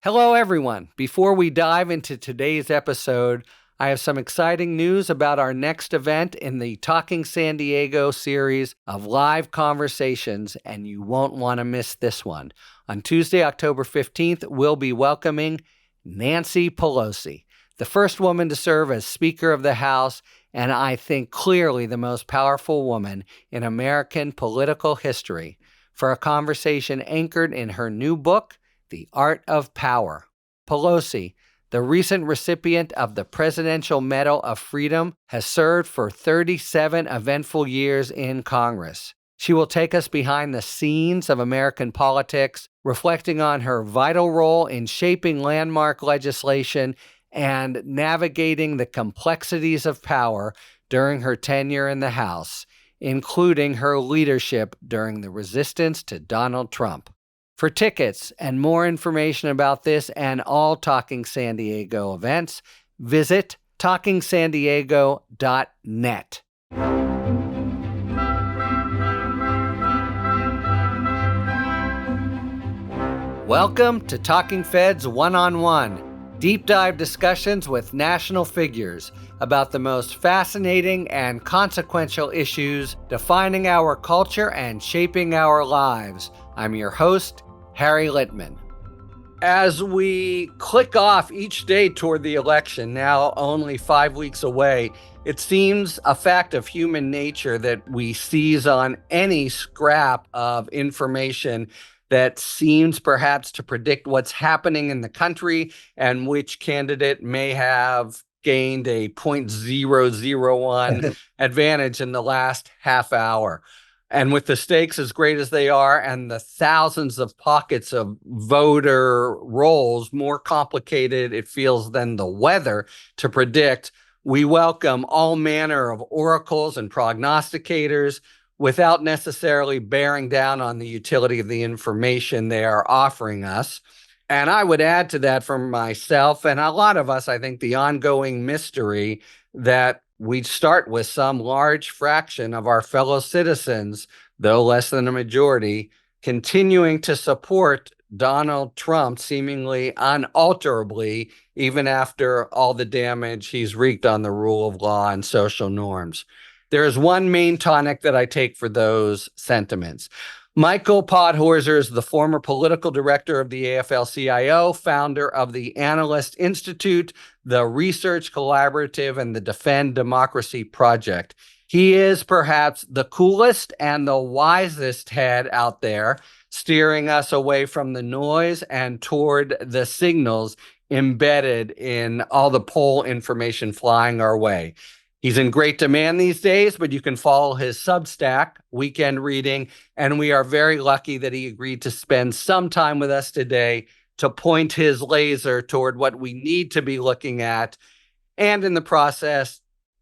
Hello, everyone. Before we dive into today's episode, I have some exciting news about our next event in the Talking San Diego series of live conversations, and you won't want to miss this one. On Tuesday, October 15th, we'll be welcoming Nancy Pelosi, the first woman to serve as Speaker of the House, and I think clearly the most powerful woman in American political history, for a conversation anchored in her new book, The Art of Power. Pelosi, the recent recipient of the Presidential Medal of Freedom, has served for 37 eventful years in Congress. She will take us behind the scenes of American politics, reflecting on her vital role in shaping landmark legislation and navigating the complexities of power during her tenure in the House, including her leadership during the resistance to Donald Trump. For tickets and more information about this and all Talking San Diego events, visit talkingsandiego.net. Welcome to Talking Feds One-on-One, deep dive discussions with national figures about the most fascinating and consequential issues defining our culture and shaping our lives. I'm your host, Harry Littman. As we click off each day toward the election, now only 5 weeks away, it seems a fact of human nature that we seize on any scrap of information that seems perhaps to predict what's happening in the country and which candidate may have gained a 0.001 advantage in the last half hour. And with the stakes as great as they are and the thousands of pockets of voter rolls, more complicated it feels than the weather to predict, we welcome all manner of oracles and prognosticators without necessarily bearing down on the utility of the information they are offering us. And I would add to that for myself and a lot of us, I think, the ongoing mystery that we start with some large fraction of our fellow citizens, though less than a majority, continuing to support Donald Trump seemingly unalterably, even after all the damage he's wreaked on the rule of law and social norms. There is one main tonic that I take for those sentiments. Michael Podhorzer is the former political director of the AFL-CIO, founder of the Analyst Institute, the Research Collaborative, and the Defend Democracy Project. He is perhaps the coolest and the wisest head out there, steering us away from the noise and toward the signals embedded in all the poll information flying our way. He's in great demand these days, but you can follow his Substack, Weekend Reading, and we are very lucky that he agreed to spend some time with us today to point his laser toward what we need to be looking at, and in the process,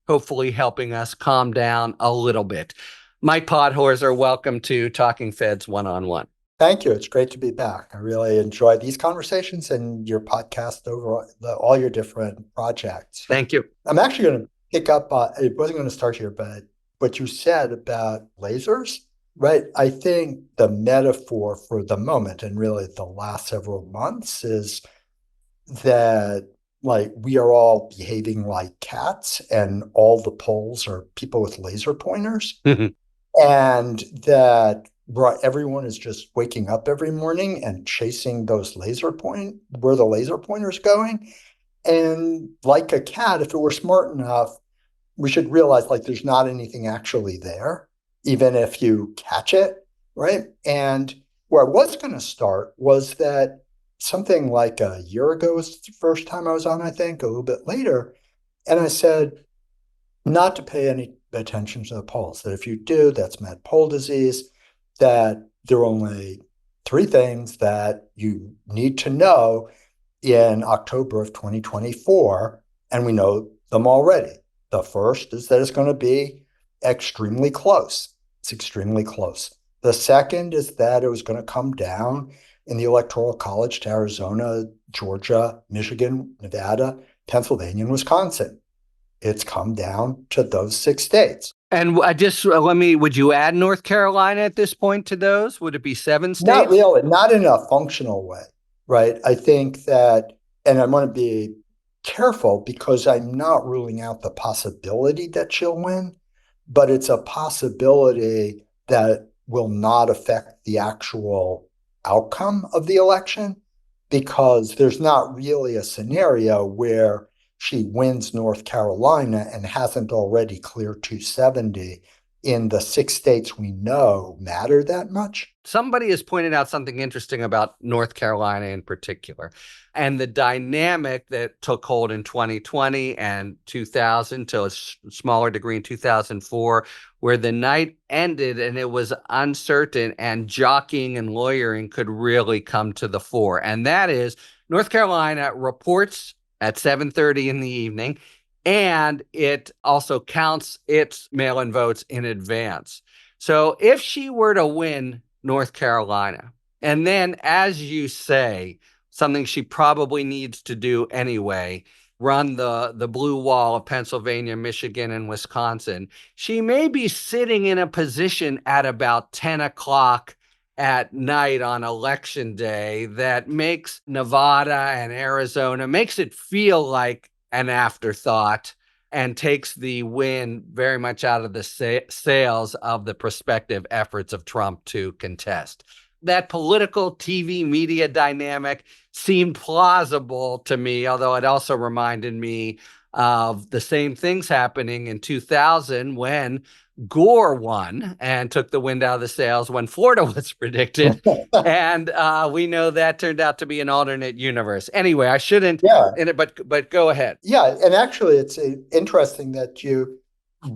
hopefully helping us calm down a little bit. Mike Podhorzer, welcome to Talking Feds One-on-One. Thank you. It's great to be back. I really enjoy these conversations and your podcast over all your different projects. Thank you. I'm actually going to pick up, I wasn't going to start here, but what you said about lasers, right? I think the metaphor for the moment and really the last several months is that we are all behaving like cats and all the polls are people with laser pointers and that everyone is just waking up every morning and chasing those where the laser pointer's going. And like a cat, if it were smart enough, we should realize there's not anything actually there, even if you catch it, right? And where I was going to start was that something like a year ago was the first time I was on, I think, a little bit later. And I said not to pay any attention to the polls, that if you do, that's mad poll disease, that there are only 3 things that you need to know in October of 2024, and we know them already. The first is that it's going to be extremely close. It's extremely close. The second is that it was going to come down in the Electoral College to Arizona, Georgia, Michigan, Nevada, Pennsylvania, and Wisconsin. It's come down to those 6 states. And would you add North Carolina at this point to those? Would it be 7 states? Not really, not in a functional way. right? I think that, and I want to be careful because I'm not ruling out the possibility that she'll win, but it's a possibility that will not affect the actual outcome of the election because there's not really a scenario where she wins North Carolina and hasn't already cleared 270 in the 6 states we know matter that much. Somebody has pointed out something interesting about North Carolina in particular, and the dynamic that took hold in 2020 and 2000 to a smaller degree in 2004, where the night ended and it was uncertain and jockeying and lawyering could really come to the fore. And that is North Carolina reports at 7:30 in the evening, and it also counts its mail-in votes in advance. So if she were to win North Carolina, and then, as you say, something she probably needs to do anyway, run the blue wall of Pennsylvania, Michigan, and Wisconsin, she may be sitting in a position at about 10 o'clock at night on election day that makes Nevada and Arizona, makes it feel like an afterthought and takes the win very much out of the sails of the prospective efforts of Trump to contest. That political TV media dynamic seemed plausible to me, although it also reminded me of the same things happening in 2000 when Gore won and took the wind out of the sails when Florida was predicted. And we know that turned out to be an alternate universe. Anyway, I shouldn't, Yeah. but go ahead. Yeah, and actually, it's interesting that you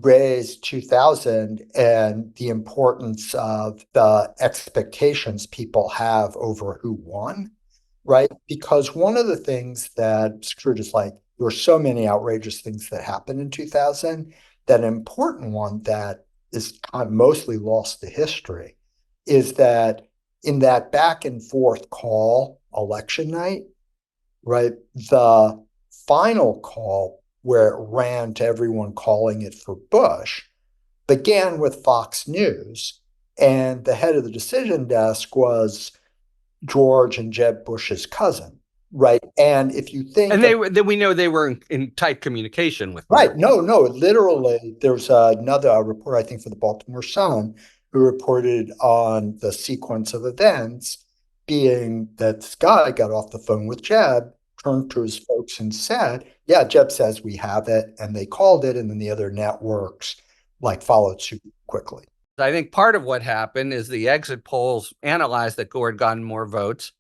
raised 2000 and the importance of the expectations people have over who won, right? Because one of the things that Scrooge is like, there were so many outrageous things that happened in 2000 that an important one that is kind of mostly lost to history is that in that back and forth call election night, right? The final call, where it ran to everyone calling it for Bush, began with Fox News. And the head of the decision desk was George and Jeb Bush's cousin, right? And if you think And we know they were in tight communication with them. Right, no, literally, there's another report, I think, for the Baltimore Sun, who reported on the sequence of events, being that this guy got off the phone with Jeb, turned to his folks and said, yeah, Jeb says we have it, and they called it, and then the other networks like followed suit quickly. I think part of what happened is the exit polls analyzed that Gore had gotten more votes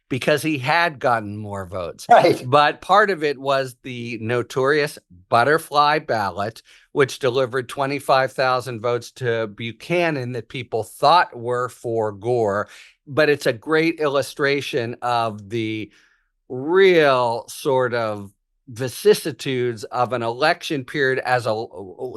because he had gotten more votes. Right. But part of it was the notorious butterfly ballot, which delivered 25,000 votes to Buchanan that people thought were for Gore. But it's a great illustration of the real sort of vicissitudes of an election period as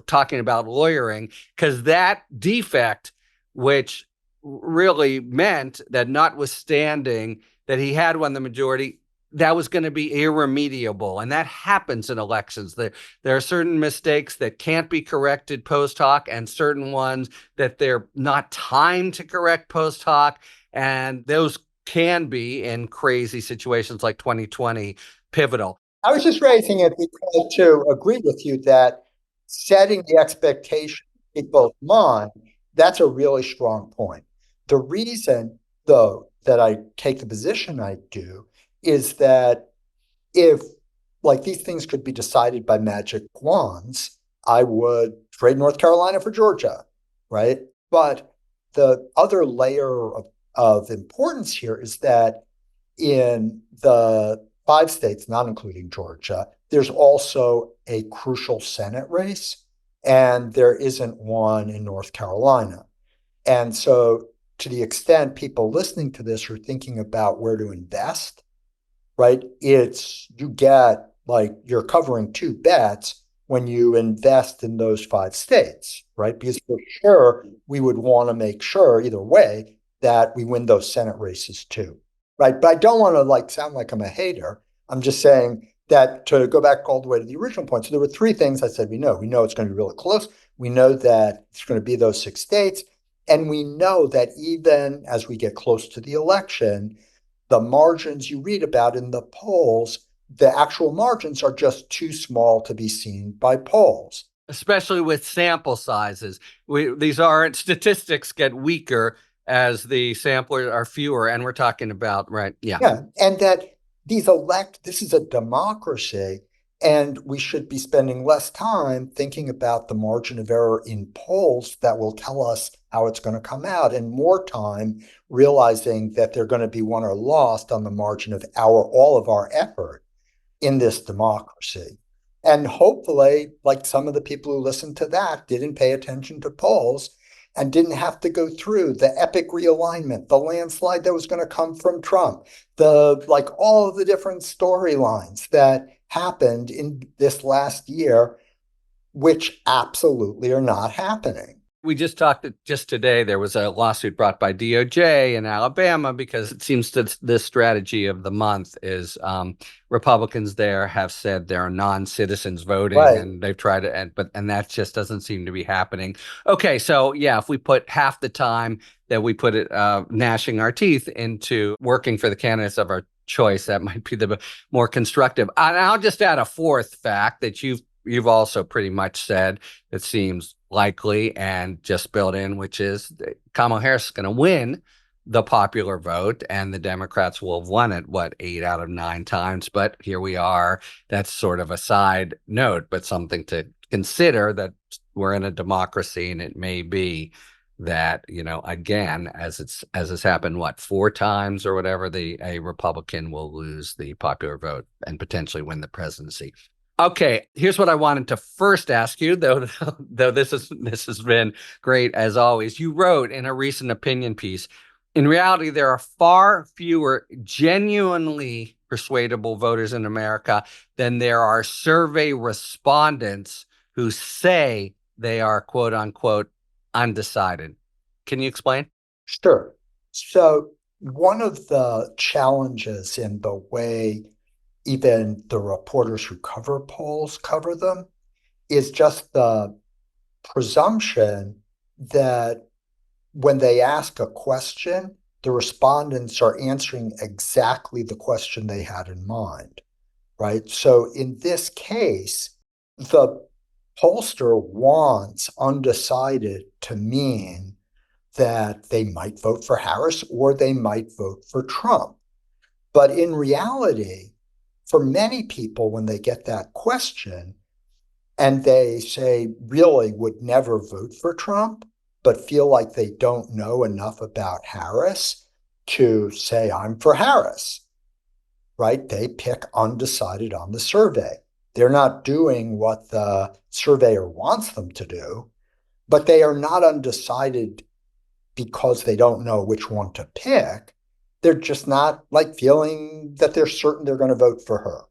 talking about lawyering, because that defect, which really meant that notwithstanding that he had won the majority, that was going to be irremediable. And that happens in elections. There are certain mistakes that can't be corrected post hoc and certain ones that they're not timed to correct post hoc. And those can be, in crazy situations like 2020, pivotal. I was just raising it because to agree with you that setting the expectation in people's mind, that's a really strong point. The reason, though, that I take the position I do is that if like these things could be decided by magic wands, I would trade North Carolina for Georgia, right? But the other layer of importance here is that in the 5 states, not including Georgia, there's also a crucial Senate race, and there isn't one in North Carolina. And so, to the extent people listening to this are thinking about where to invest, right? It's you get like you're covering two bets when you invest in those 5 states, right? Because for sure, we would want to make sure either way that we win those Senate races too, right? But I don't want to like sound like I'm a hater. I'm just saying that to go back all the way to the original point. So there were three things I said we know. We know it's going to be really close. We know that it's going to be those 6 states. And we know that even as we get close to the election, the margins you read about in the polls, the actual margins are just too small to be seen by polls. Especially with sample sizes. These aren't, statistics get weaker as the samplers are fewer, and we're talking about, right? Yeah. Yeah, and that this is a democracy, and we should be spending less time thinking about the margin of error in polls that will tell us how it's going to come out, and more time realizing that they're going to be won or lost on the margin of all of our effort in this democracy. And hopefully, like some of the people who listened to that didn't pay attention to polls and didn't have to go through the epic realignment, the landslide that was going to come from Trump, all of the different storylines that happened in this last year, which absolutely are not happening. We just talked just today, there was a lawsuit brought by DOJ in Alabama because it seems that this strategy of the month is Republicans there have said there are non-citizens voting, Right. and they've tried to, and that just doesn't seem to be happening. Okay, so yeah, if we put half the time that we put it gnashing our teeth into working for the candidates of our choice, that might be the more constructive. And I'll just add a fourth fact that you've also pretty much said it seems likely and just built in, which is Kamala Harris is going to win the popular vote, and the Democrats will have won it, 8 out of 9 times. But here we are. That's sort of a side note, but something to consider, that we're in a democracy, and it may be that, again, as it's happened, 4 times or whatever, a Republican will lose the popular vote and potentially win the presidency. Okay, here's what I wanted to first ask you, though this has been great as always. You wrote in a recent opinion piece, in reality, there are far fewer genuinely persuadable voters in America than there are survey respondents who say they are, quote unquote, undecided. Can you explain? Sure. So one of the challenges in the way even the reporters who cover polls cover them is just the presumption that when they ask a question, the respondents are answering exactly the question they had in mind, right? So in this case, the pollster wants undecided to mean that they might vote for Harris or they might vote for Trump. But in reality, for many people, when they get that question and they say really would never vote for Trump, but feel like they don't know enough about Harris to say, I'm for Harris, right? They pick undecided on the survey. They're not doing what the surveyor wants them to do, but they are not undecided because they don't know which one to pick. They're just not feeling that they're certain they're going to vote for her.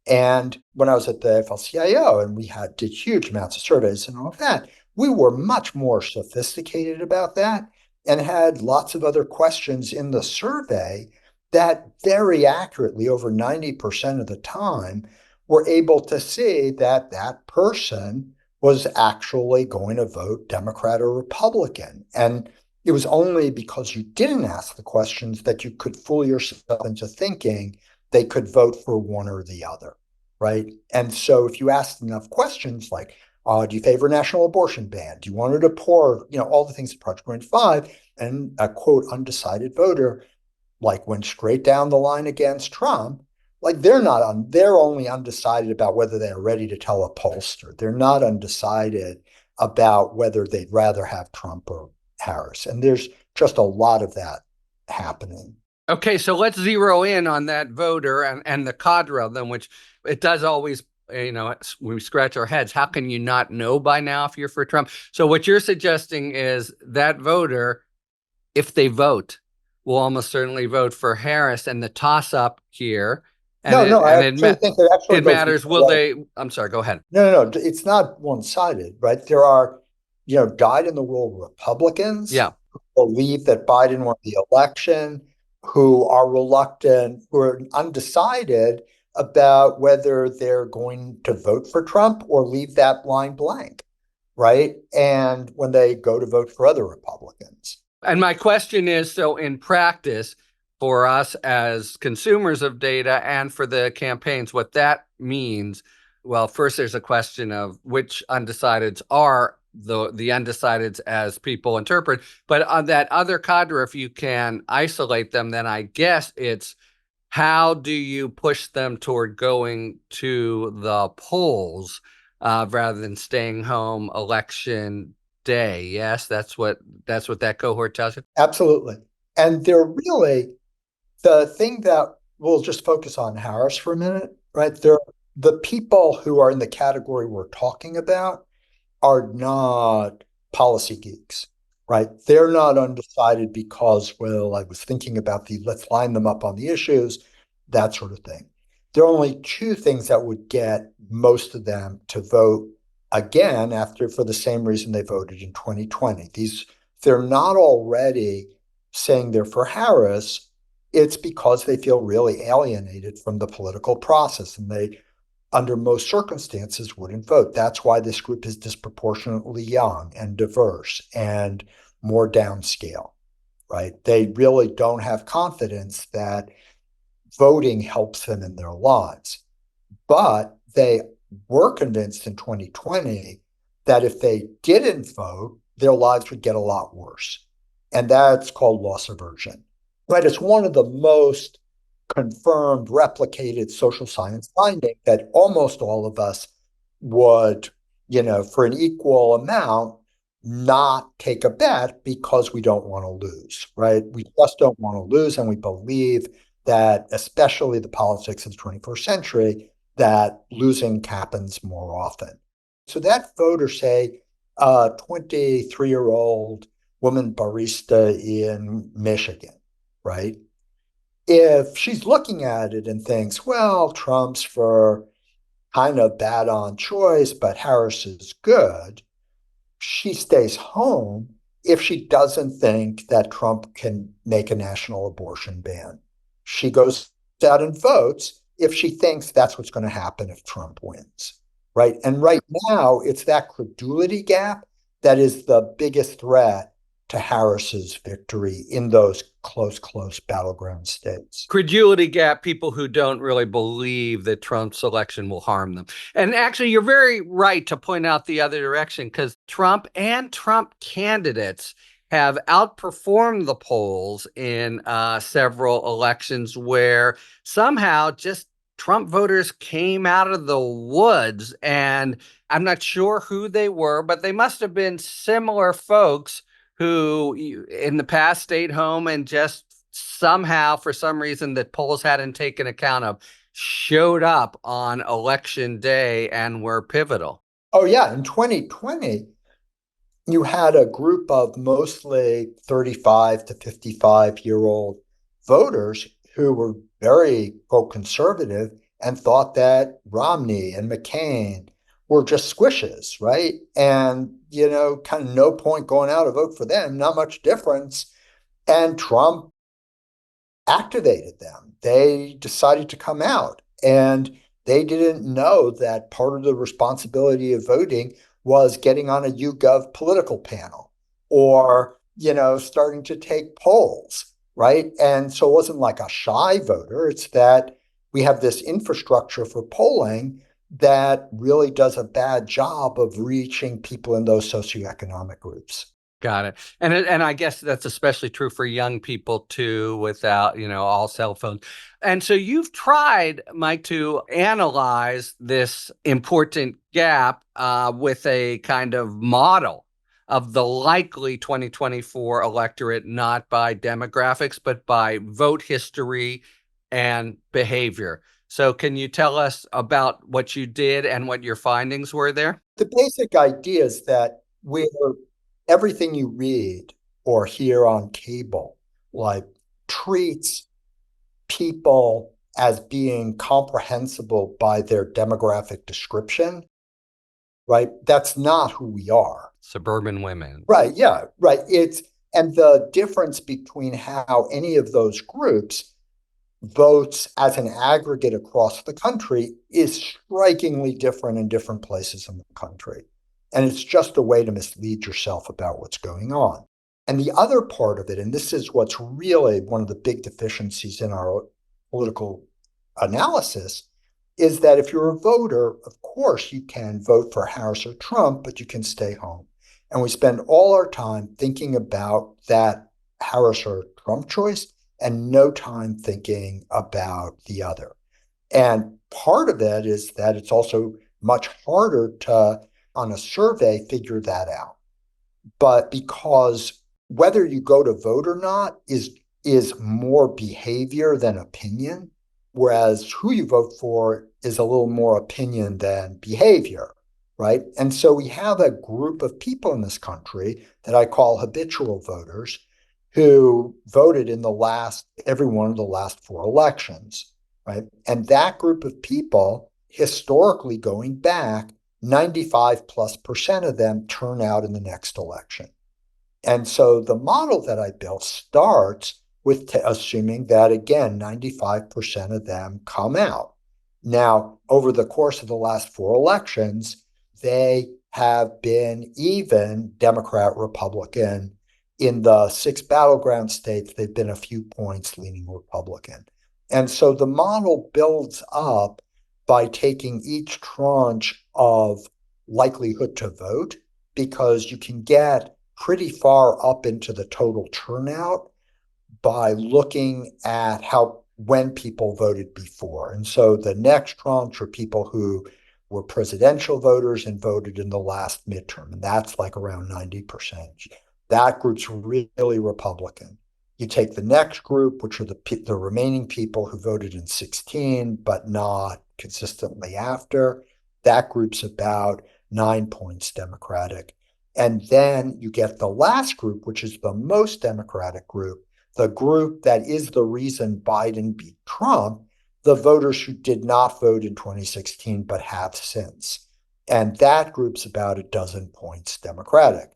And when I was at the AFL-CIO and we did huge amounts of surveys and all of that, we were much more sophisticated about that and had lots of other questions in the survey that very accurately, over 90% of the time, were able to see that that person was actually going to vote Democrat or Republican. And it was only because you didn't ask the questions that you could fool yourself into thinking they could vote for one or the other, right? And so if you asked enough questions like, do you favor national abortion ban? Do you want to deport, all the things in Project 25, and a quote undecided voter went straight down the line against Trump, they're only undecided about whether they're ready to tell a pollster. They're not undecided about whether they'd rather have Trump or Harris. And there's just a lot of that happening. Okay, so let's zero in on that voter and the cadre of them, which it does always, we scratch our heads. How can you not know by now if you're for Trump? So what you're suggesting is that voter, if they vote, will almost certainly vote for Harris, and the toss-up here. I actually think it actually matters. Will they? I'm sorry. Go ahead. No. It's not one-sided, right? There are, dyed-in-the-wool Republicans who believe that Biden won the election, who are reluctant, who are undecided about whether they're going to vote for Trump or leave that line blank, right? And when they go to vote for other Republicans. And my question is, so in practice, for us as consumers of data and for the campaigns, what that means, well, first there's a question of which undecideds are the undecideds as people interpret. But on that other cadre, if you can isolate them, then I guess it's how do you push them toward going to the polls rather than staying home election day? Yes, that's what that cohort tells you. Absolutely. And they're really the thing that we'll just focus on Harris for a minute, right? They're the people who are in the category we're talking about are not policy geeks, right? They're not undecided because, well, I was thinking about let's line them up on the issues, that sort of thing. There are only two things that would get most of them to vote again for the same reason they voted in 2020. They're not already saying they're for Harris, it's because they feel really alienated from the political process and they under most circumstances wouldn't vote. That's why this group is disproportionately young and diverse and more downscale, right? They really don't have confidence that voting helps them in their lives. But they were convinced in 2020 that if they didn't vote, their lives would get a lot worse. And that's called loss aversion, right? It's one of the most confirmed, replicated social science finding that almost all of us would, for an equal amount, not take a bet because we don't want to lose, right? We just don't want to lose. And we believe that, especially the politics of the 21st century, that losing happens more often. So that voter, say, a 23-year-old woman barista in Michigan, right? If she's looking at it and thinks, well, Trump's for kind of bad on choice, but Harris is good, she stays home if she doesn't think that Trump can make a national abortion ban. She goes out and votes if she thinks that's what's going to happen if Trump wins, right? And right now, it's that credulity gap that is the biggest threat to Harris's victory in those close battleground states. Credulity gap, people who don't really believe that Trump's election will harm them. And actually, you're very right to point out the other direction, because Trump and Trump candidates have outperformed the polls in several elections where somehow just Trump voters came out of the woods. And I'm not sure who they were, but they must have been similar folks who in the past stayed home and just somehow, for some reason that polls hadn't taken account of, showed up on election day and were pivotal. Oh, yeah. In 2020, you had a group of mostly 35 to 55-year-old voters who were very pro-conservative and thought that Romney and McCain were just squishes, right? And, kind of no point going out to vote for them, not much difference. And Trump activated them. They decided to come out and they didn't know that part of the responsibility of voting was getting on a YouGov political panel or, starting to take polls, right? And so it wasn't like a shy voter. It's that we have this infrastructure for polling that really does a bad job of reaching people in those socioeconomic groups. Got it. And I guess that's especially true for young people too, without, all cell phones. And so you've tried, Mike, to analyze this important gap with a kind of model of the likely 2024 electorate, not by demographics, but by vote history and behavior. So can you tell us about what you did and what your findings were there? The basic idea is that everything you read or hear on cable, like, treats people as being comprehensible by their demographic description, right? That's not who we are. Suburban women. Right. Yeah. Right. And the difference between how any of those groups votes as an aggregate across the country is strikingly different in different places in the country. And it's just a way to mislead yourself about what's going on. And the other part of it, and this is what's really one of the big deficiencies in our political analysis, is that if you're a voter, of course, you can vote for Harris or Trump, but you can stay home. And we spend all our time thinking about that Harris or Trump choice and no time thinking about the other. And part of it is that it's also much harder to, on a survey, figure that out. But because whether you go to vote or not is more behavior than opinion, whereas who you vote for is a little more opinion than behavior, right? And so we have a group of people in this country that I call habitual voters who voted in every one of the last four elections, right? And that group of people, historically going back, 95+% of them turn out in the next election. And so the model that I built starts with assuming that, again, 95% of them come out. Now, over the course of the last four elections, they have been even Democrat, Republican. In the 6 battleground states, they've been a few points leaning Republican. And so the model builds up by taking each tranche of likelihood to vote, because you can get pretty far up into the total turnout by looking at when people voted before. And so the next tranche are people who were presidential voters and voted in the last midterm, and that's like around 90%. That group's really Republican. You take the next group, which are the remaining people who voted in 16, but not consistently after. That group's about 9 points Democratic. And then you get the last group, which is the most Democratic group, the group that is the reason Biden beat Trump, the voters who did not vote in 2016 but have since. And that group's about 12 points Democratic.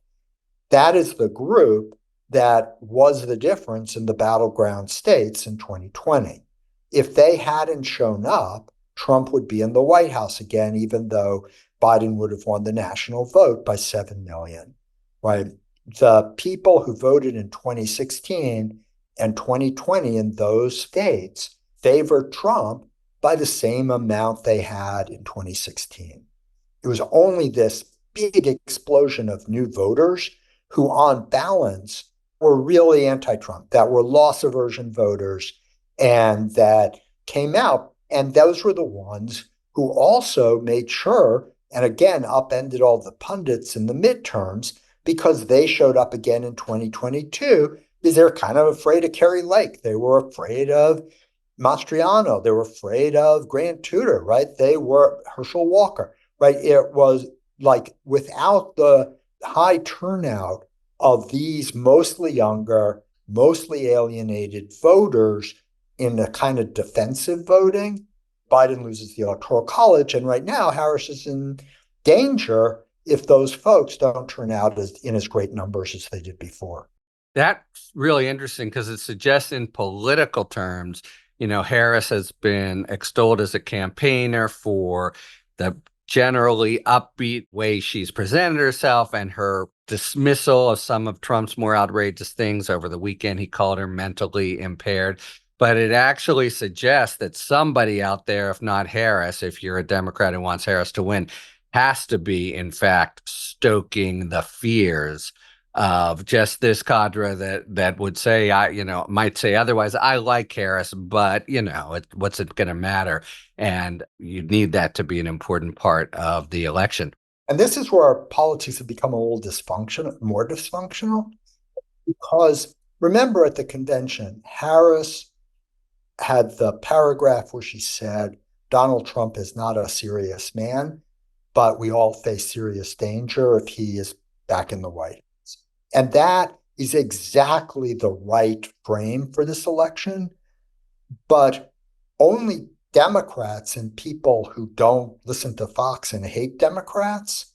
That is the group that was the difference in the battleground states in 2020. If they hadn't shown up, Trump would be in the White House again, even though Biden would have won the national vote by 7 million, right? The people who voted in 2016 and 2020 in those states favored Trump by the same amount they had in 2016. It was only this big explosion of new voters who, on balance, were really anti-Trump, that were loss aversion voters, and that came out. And those were the ones who also made sure, and again, upended all the pundits in the midterms, because they showed up again in 2022 because they're kind of afraid of Kerry Lake. They were afraid of Mastriano. They were afraid of Grant Tudor, right? They were Herschel Walker, right? It was like, without the high turnout of these mostly younger, mostly alienated voters in the kind of defensive voting, Biden loses the Electoral College. And right now, Harris is in danger if those folks don't turn out in as great numbers as they did before. That's really interesting because it suggests in political terms, Harris has been extolled as a campaigner for the generally upbeat way she's presented herself and her dismissal of some of Trump's more outrageous things. Over the weekend, he called her mentally impaired. But it actually suggests that somebody out there, if not Harris, if you're a Democrat who wants Harris to win, has to be, in fact, stoking the fears of just this cadre that would say, might say otherwise. I like Harris, but what's it going to matter? And you need that to be an important part of the election. And this is where our politics have become a little more dysfunctional, because remember, at the convention, Harris had the paragraph where she said, Donald Trump is not a serious man, but we all face serious danger if he is back in the White House. And that is exactly the right frame for this election. But only Democrats and people who don't listen to Fox and hate Democrats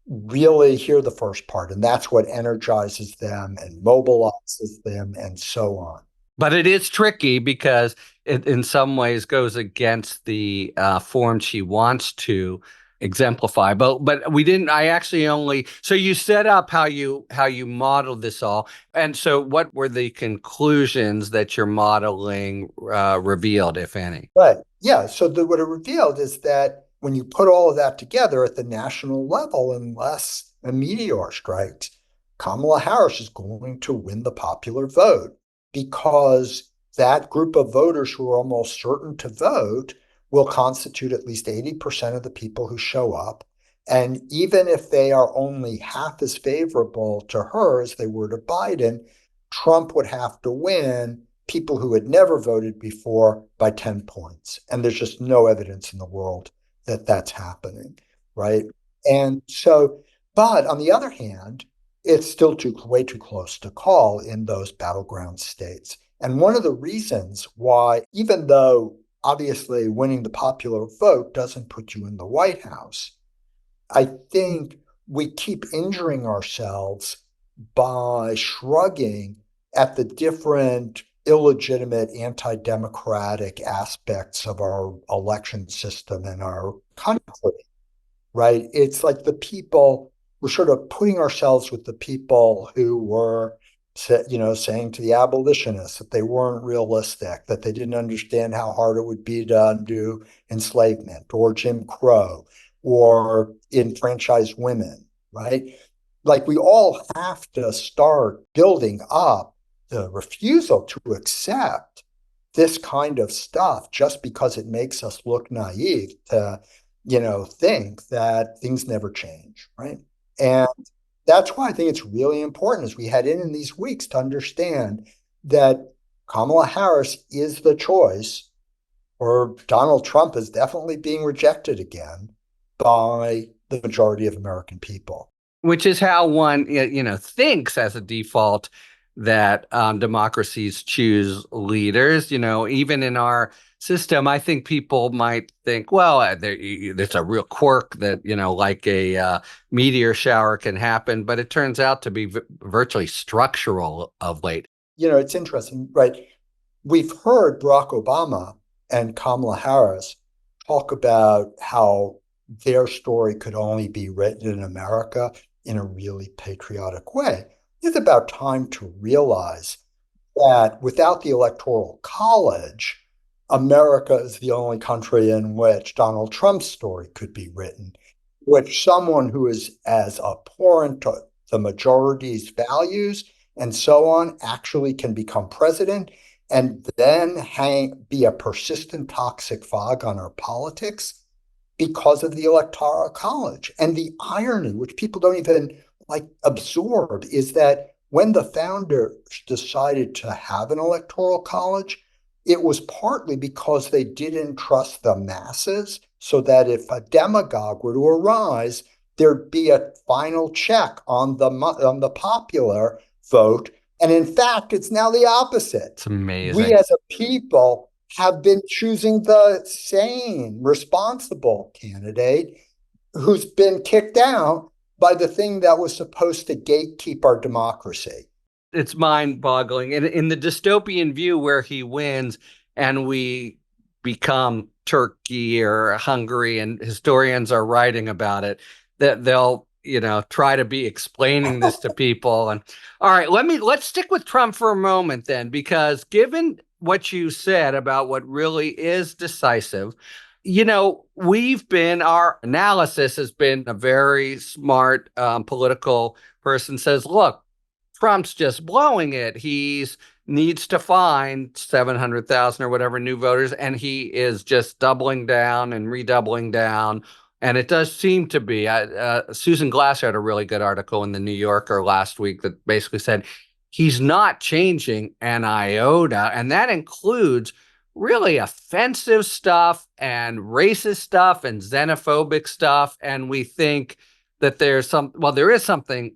really hear the first part. And that's what energizes them and mobilizes them and so on. But it is tricky because it in some ways goes against the form she wants to exemplify. But we didn't. I actually only. So you set up how you modeled this all, and so what were the conclusions that your modeling revealed, if any? Right. Yeah. So what it revealed is that when you put all of that together at the national level, unless a meteor strikes, Kamala Harris is going to win the popular vote because that group of voters who are almost certain to vote will constitute at least 80% of the people who show up. And even if they are only half as favorable to her as they were to Biden, Trump would have to win people who had never voted before by 10 points. And there's just no evidence in the world that that's happening, right? And so, but on the other hand, it's still way too close to call in those battleground states. And one of the reasons why, even though obviously winning the popular vote doesn't put you in the White House, I think we keep injuring ourselves by shrugging at the different illegitimate anti-democratic aspects of our election system and our country, right? It's like we're sort of putting ourselves with the people who were, saying to the abolitionists that they weren't realistic, that they didn't understand how hard it would be to undo enslavement or Jim Crow or enfranchise women, right? Like we all have to start building up the refusal to accept this kind of stuff just because it makes us look naive to, think that things never change, right? And that's why I think it's really important as we head in these weeks to understand that Kamala Harris is the choice, or Donald Trump is definitely being rejected again by the majority of American people. Which is how one, thinks as a default that democracies choose leaders. Even in our system, I think people might think, well, there's a real quirk that, like a meteor shower can happen, but it turns out to be virtually structural of late. It's interesting, right? We've heard Barack Obama and Kamala Harris talk about how their story could only be written in America in a really patriotic way. It's about time to realize that without the Electoral College, America is the only country in which Donald Trump's story could be written, which someone who is as abhorrent to the majority's values and so on actually can become president and then be a persistent toxic fog on our politics because of the Electoral College. And the irony, which people don't even absorb, is that when the founders decided to have an Electoral College, it was partly because they didn't trust the masses, so that if a demagogue were to arise, there'd be a final check on the popular vote. And in fact, it's now the opposite. It's amazing. We as a people have been choosing the sane, responsible candidate who's been kicked out by the thing that was supposed to gatekeep our democracy. It's mind-boggling. And in the dystopian view where he wins and we become Turkey or Hungary, and historians are writing about it, that they'll try to be explaining this to people. And all right, let's stick with Trump for a moment then, because given what you said about what really is decisive, our analysis has been a very smart political person says, look, Trump's just blowing it. He needs to find 700,000 or whatever new voters, and he is just doubling down and redoubling down. And it does seem to be. Susan Glasser had a really good article in the New Yorker last week that basically said he's not changing an iota, and that includes really offensive stuff and racist stuff and xenophobic stuff. And we think that there is something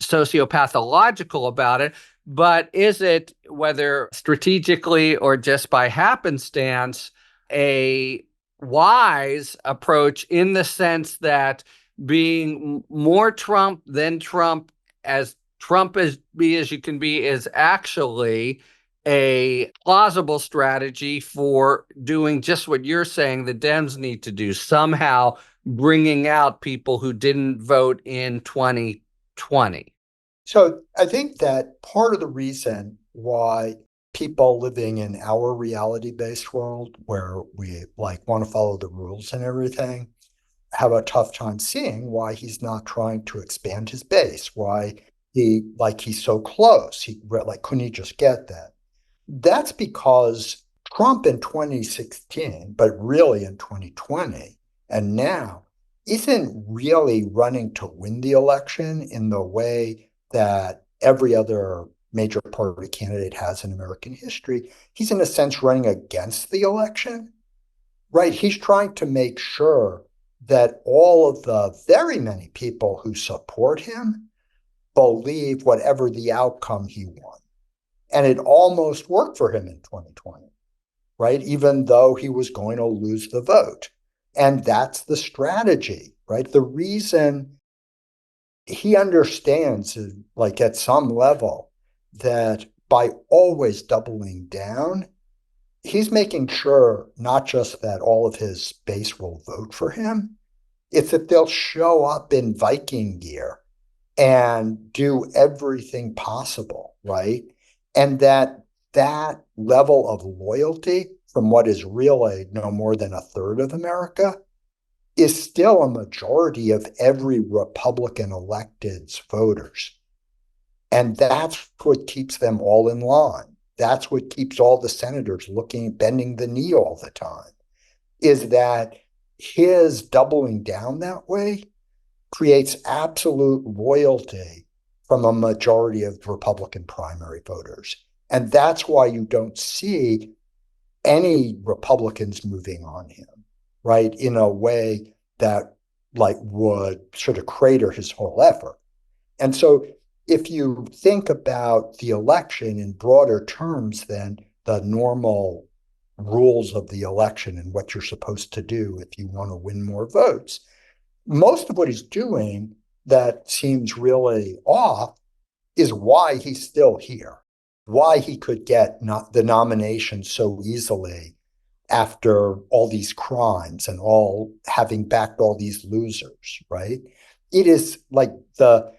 sociopathological about it, but is it, whether strategically or just by happenstance, a wise approach in the sense that being more Trump than Trump as you can be is actually a plausible strategy for doing just what you're saying the Dems need to do, somehow bringing out people who didn't vote in 2020? So I think that part of the reason why people living in our reality-based world, where we like want to follow the rules and everything, have a tough time seeing why he's not trying to expand his base, why he's so close. Couldn't he just get that? That's because Trump in 2016, but really in 2020, and now isn't really running to win the election in the way that every other major party candidate has in American history. He's in a sense running against the election, right? He's trying to make sure that all of the very many people who support him believe whatever the outcome he wants. And it almost worked for him in 2020, right? Even though he was going to lose the vote. And that's the strategy, right? The reason he understands, like at some level, that by always doubling down, he's making sure not just that all of his base will vote for him, it's that they'll show up in Viking gear and do everything possible, right? And that level of loyalty from what is really no more than a third of America is still a majority of every Republican elected's voters. And that's what keeps them all in line. That's what keeps all the senators bending the knee all the time, is that his doubling down that way creates absolute loyalty from a majority of Republican primary voters. And that's why you don't see any Republicans moving on him, right, in a way that would sort of crater his whole effort. And so if you think about the election in broader terms than the normal rules of the election and what you're supposed to do if you want to win more votes, most of what he's doing that seems really off is why he's still here, why he could get the nomination so easily after all these crimes and all having backed all these losers, right? It is like the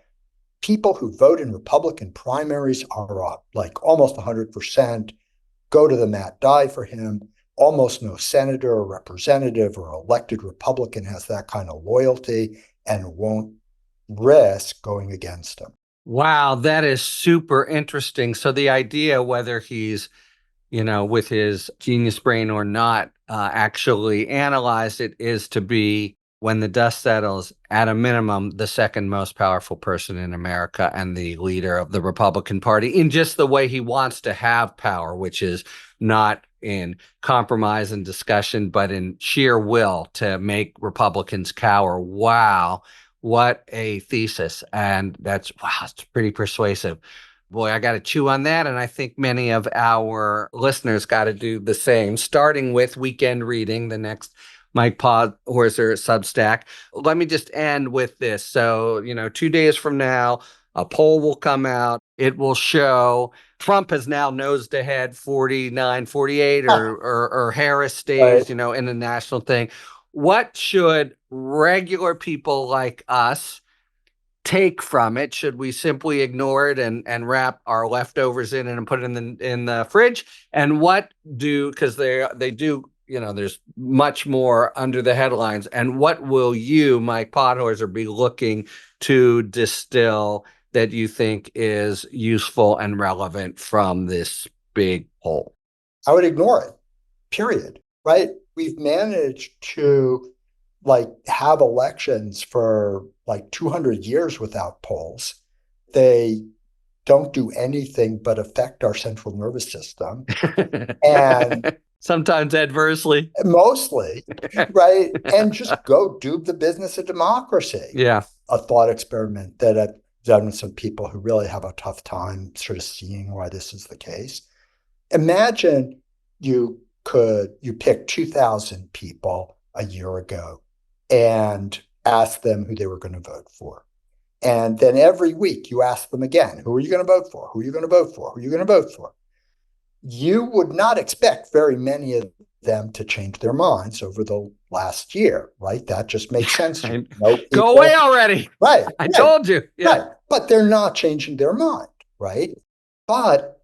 people who vote in Republican primaries are like almost 100% go to the mat, die for him. Almost no senator or representative or elected Republican has that kind of loyalty and won't risk going against him. Wow, that is super interesting. So the idea, whether he's, with his genius brain or not, actually analyzed it, is to be, when the dust settles, at a minimum, the second most powerful person in America and the leader of the Republican Party in just the way he wants to have power, which is not in compromise and discussion, but in sheer will to make Republicans cower. Wow, what a thesis. And it's pretty persuasive. Boy, I got to chew on that. And I think many of our listeners got to do the same, starting with Weekend Reading, the next Mike Podhorzer Substack. Let me just end with this. So, 2 days from now, a poll will come out. It will show Trump has now nosed ahead 49, 48, or Harris stays, Right. in the national thing. What should regular people like us take from it? Should we simply ignore it and wrap our leftovers in it and put it in the fridge? And what because they do, there's much more under the headlines. And what will you, Mike Podhorzer, be looking to distill that you think is useful and relevant from this big poll? I would ignore it, period. Right? We've managed to have elections for 200 years without polls. They don't do anything but affect our central nervous system. And sometimes adversely. Mostly, right? And just go do the business of democracy. Yeah. A thought experiment that I've done with some people who really have a tough time sort of seeing why this is the case. Imagine you pick 2,000 people a year ago and ask them who they were going to vote for. And then every week you ask them again, who are you going to vote for? Who are you going to vote for? Who are you going to vote for? you would not expect very many of them to change their minds over the last year, right? That just makes sense. Go away already. Right. I told you. Yeah. Right. But they're not changing their mind, right? But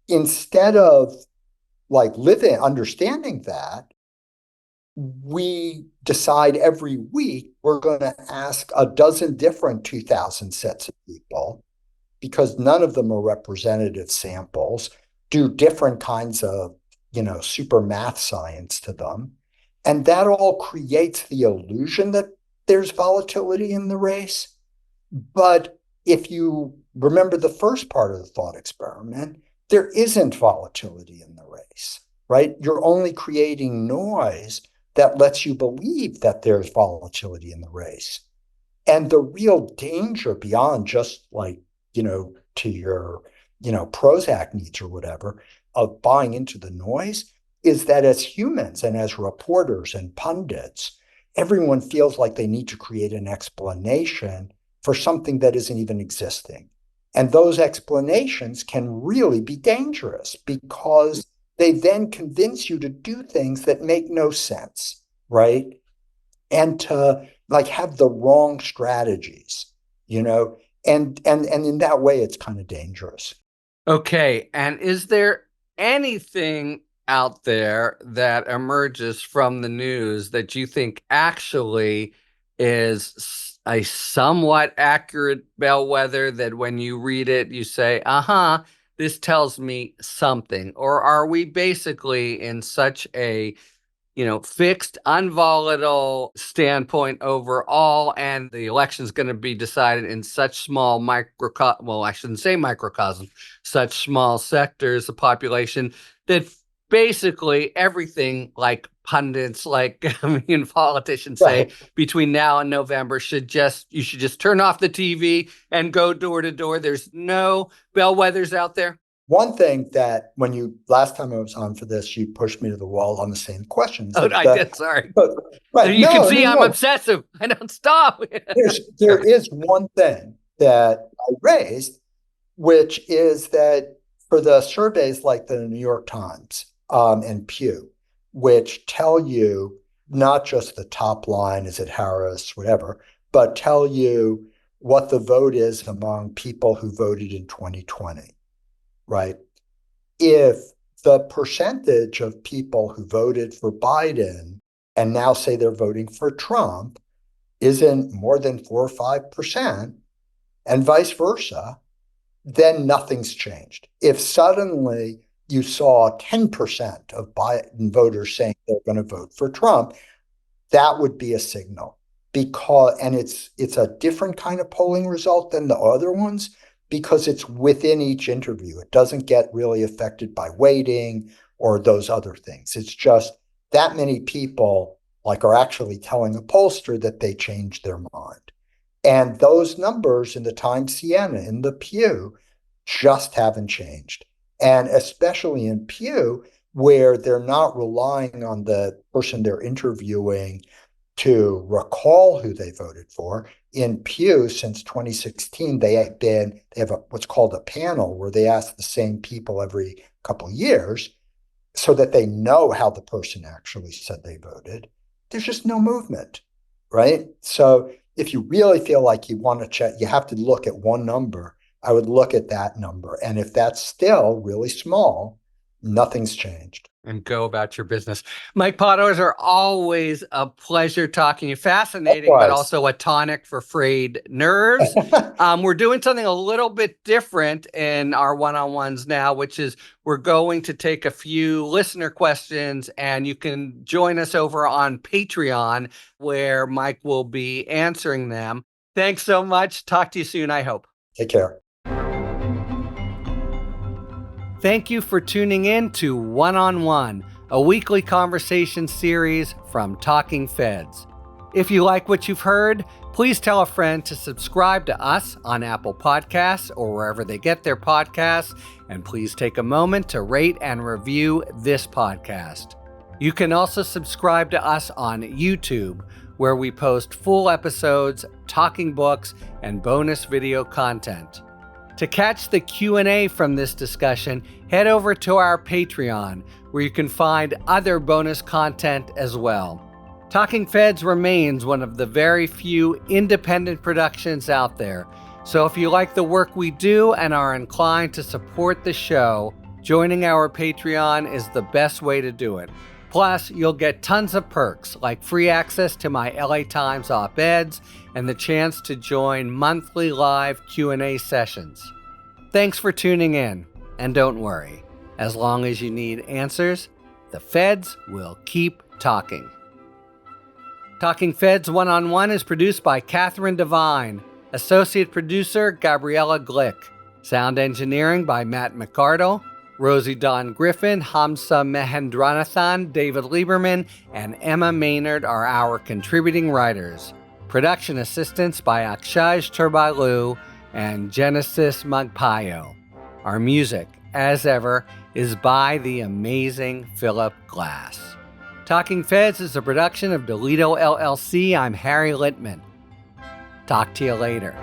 instead of understanding that, we decide every week we're going to ask a dozen different 2,000 sets of people, because none of them are representative samples, do different kinds of, super math science to them. And that all creates the illusion that there's volatility in the race. But if you remember the first part of the thought experiment, there isn't volatility in the race, right? You're only creating noise that lets you believe that there's volatility in the race. And the real danger beyond just to your, Prozac needs or whatever, of buying into the noise is that as humans and as reporters and pundits, everyone feels like they need to create an explanation for something that isn't even existing. And those explanations can really be dangerous because they then convince you to do things that make no sense, right? And to have the wrong strategies, and in that way, it's kind of dangerous. Okay. And is there anything out there that emerges from the news that you think actually is a somewhat accurate bellwether that when you read it, you say, this tells me something? Or are we basically in such a fixed, unvolatile standpoint overall, and the election is going to be decided in such small I shouldn't say microcosm, such small sectors of population that basically everything like pundits, politicians say between now and November you should just turn off the TV and go door to door. There's no bellwethers out there. One thing that last time I was on for this, you pushed me to the wall on the same questions. Oh, I did. Sorry. Right. You can see I'm obsessive. I don't stop. There is one thing that I raised, which is that for the surveys like the New York Times and Pew, which tell you not just the top line, is it Harris, whatever, but tell you what the vote is among people who voted in 2020. Right? If the percentage of people who voted for Biden and now say they're voting for Trump isn't more than 4 or 5%, and vice versa, then nothing's changed. If suddenly you saw 10% of Biden voters saying they're going to vote for Trump, that would be a signal. And it's a different kind of polling result than the other ones, because it's within each interview. It doesn't get really affected by weighting or those other things. It's just that many people are actually telling a pollster that they changed their mind. And those numbers in the Times Siena, in the Pew, just haven't changed. And especially in Pew, where they're not relying on the person they're interviewing to recall who they voted for. In Pew, since 2016, they have what's called a panel where they ask the same people every couple of years so that they know how the person actually said they voted. There's just no movement, right? So if you really feel like you want to check, you have to look at one number. I would look at that number. And if that's still really small, nothing's changed. And go about your business. Mike Podhorzer, always a pleasure talking to you. Fascinating, but also a tonic for frayed nerves. We're doing something a little bit different in our one-on-ones now, which is we're going to take a few listener questions, and you can join us over on Patreon, where Mike will be answering them. Thanks so much. Talk to you soon, I hope. Take care. Thank you for tuning in to One on One, a weekly conversation series from Talking Feds. If you like what you've heard, please tell a friend to subscribe to us on Apple Podcasts or wherever they get their podcasts, and please take a moment to rate and review this podcast. You can also subscribe to us on YouTube, where we post full episodes, talking books, and bonus video content. To catch the Q&A from this discussion, head over to our Patreon, where you can find other bonus content as well. Talking Feds remains one of the very few independent productions out there, so if you like the work we do and are inclined to support the show, joining our Patreon is the best way to do it. Plus, you'll get tons of perks like free access to my LA Times op-eds and the chance to join monthly live Q&A sessions. Thanks for tuning in, and don't worry, as long as you need answers, the Feds will keep talking. Talking Feds One-on-One is produced by Catherine Devine, Associate Producer Gabriella Glick, Sound Engineering by Matt McArdle, Rosie Dawn Griffin, Hamza Mehendranathan, David Lieberman, and Emma Maynard are our contributing writers. Production assistance by Akshaj Turbailu and Genesis Magpayo. Our music, as ever, is by the amazing Philip Glass. Talking Feds is a production of Delito LLC. I'm Harry Littman. Talk to you later.